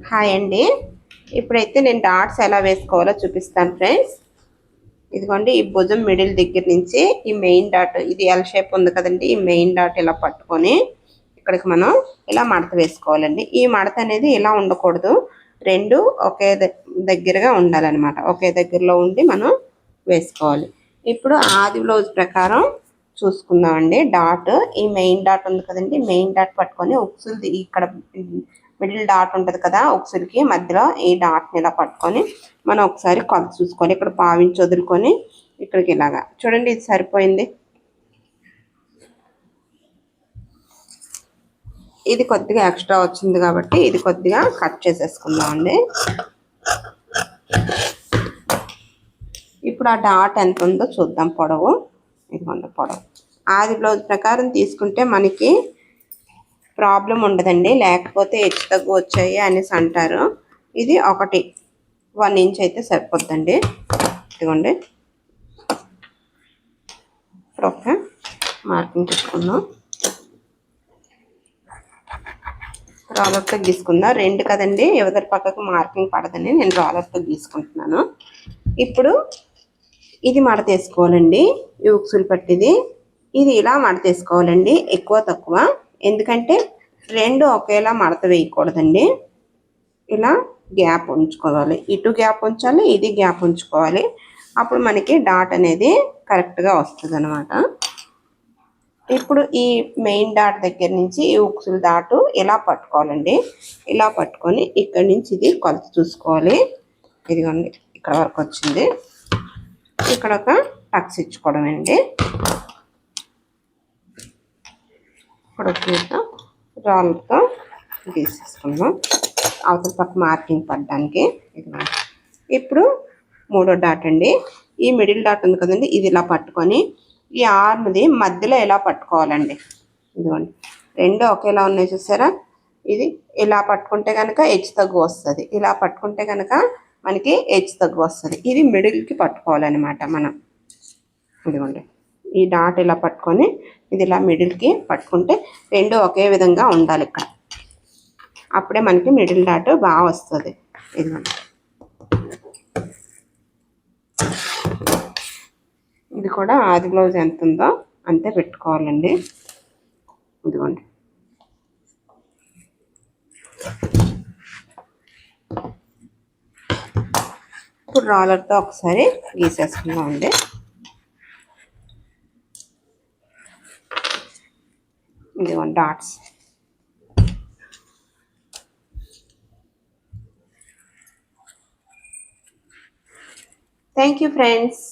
Hi అండి. ఇప్పుడైతే నేను డాట్స్ ఎలా వేసుకోవాలో చూపిస్తాను ఫ్రెండ్స్. ఇదిగోండి, ఈ భుజం మిడిల్ దగ్గర నుంచి ఈ మెయిన్ డాట్, ఇది ఎల్ షేప్ ఉంది కదండి, ఈ మెయిన్ డాట్ ఇలా పట్టుకొని ఇక్కడికి మనం ఇలా మడత వేసుకోవాలండి. ఈ మడత అనేది ఇలా ఉండకూడదు, రెండు ఒకే దగ్గరగా ఉండాలన్నమాట. ఒకే దగ్గరలో ఉండి మనం వేసుకోవాలి. ఇప్పుడు ఆది బ్లౌజ్ ప్రకారం చూసుకుందామండి. డాట్, ఈ మెయిన్ డాట్ ఉంది కదండి, మెయిన్ డాట్ పట్టుకొని ఉక్సులు ఇక్కడ మిడిల్ డాట్ ఉంటుంది కదా, ఉక్సులకి మధ్యలో ఈ డాట్ని ఇలా పట్టుకొని మనం ఒకసారి కొలత చూసుకోవాలి. ఇక్కడ పావించి వదులుకొని ఇక్కడికి ఇలాగా చూడండి, ఇది సరిపోయింది. ఇది కొద్దిగా ఎక్స్ట్రా వచ్చింది కాబట్టి ఇది కొద్దిగా కట్ చేసేసుకుందామండి. ఇప్పుడు ఆ డాట్ ఎంత ఉందో చూద్దాం. పొడవు ఇదిగోండి, పొడవు ఆది బ్లౌజ్ ప్రకారం తీసుకుంటే మనకి ప్రాబ్లం ఉండదండి, లేకపోతే హెచ్చు తగ్గు వచ్చాయి అనేసి అంటారు. ఇది 1 ఇంచ్ అయితే సరిపోద్దండి. ఇదిగోండి, ఇప్పుడు ఒక మార్కింగ్ తీసుకుందాం. రాలర్తో గీసుకుందాం. 2 కదండి, యువతల పక్కకు మార్కింగ్ పడదని నేను రాలర్తో గీసుకుంటున్నాను. ఇప్పుడు ఇది మడత వేసుకోవాలండి. ఈ ఉక్సులు పట్టిది ఇది ఇలా మడత వేసుకోవాలండి, ఎక్కువ తక్కువ. ఎందుకంటే 2 ఒకేలా మడత వేయకూడదండి. ఇలా గ్యాప్ ఉంచుకోవాలి, ఇటు గ్యాప్ ఉంచాలి, ఇది గ్యాప్ ఉంచుకోవాలి. అప్పుడు మనకి డాట్ అనేది కరెక్ట్గా వస్తుంది అనమాట. ఇప్పుడు ఈ మెయిన్ డాట్ దగ్గర నుంచి ఈ ఉక్సుల డాటు ఇలా పట్టుకోవాలండి. ఇలా పట్టుకొని ఇక్కడి నుంచి ఇది కొలత చూసుకోవాలి. ఇదిగోండి, ఇక్కడ వరకు వచ్చింది. ఇక్కడ ఒక టక్స్ ఇచ్చుకోవడం అండి. ఇప్పుడు గీత రాళ్ళతో గీసేసుకుందాం, అవతల పక్క మార్కింగ్ పడడానికి. ఇదిగోండి, ఇప్పుడు 3వ డాట్ అండి. ఈ మిడిల్ డాట్ ఉంది కదండి, ఇది ఇలా పట్టుకొని ఈ ఆర్మ్ది మధ్యలో ఇలా పట్టుకోవాలండి. ఇదిగోండి, 2 ఒకేలా ఉన్నాయి చూసారా. ఇది ఇలా పట్టుకుంటే కనుక హెచ్చు తగ్గు వస్తుంది, ఇలా పట్టుకుంటే కనుక మనకి హెచ్చు తగ్గు వస్తుంది. ఇది మిడిల్కి పట్టుకోవాలన్నమాట మనం. ఇదిగోండి, ఈ డాట్ ఇలా పట్టుకొని ఇది ఇలా మిడిల్కి పట్టుకుంటే 2 ఒకే విధంగా ఉండాలి ఇక్కడ. అప్పుడే మనకి మిడిల్ డాట్ బాగా వస్తుంది. ఇదిగోండి, ఇది కూడా ఆది బ్లౌజ్ ఎంత ఉందో అంతే పెట్టుకోవాలండి. ఇదిగోండి, ఇప్పుడు రాలర్తో ఒకసారి గీసేసుకుందామండి. ఇదిగోండి డాట్స్. Thank you friends.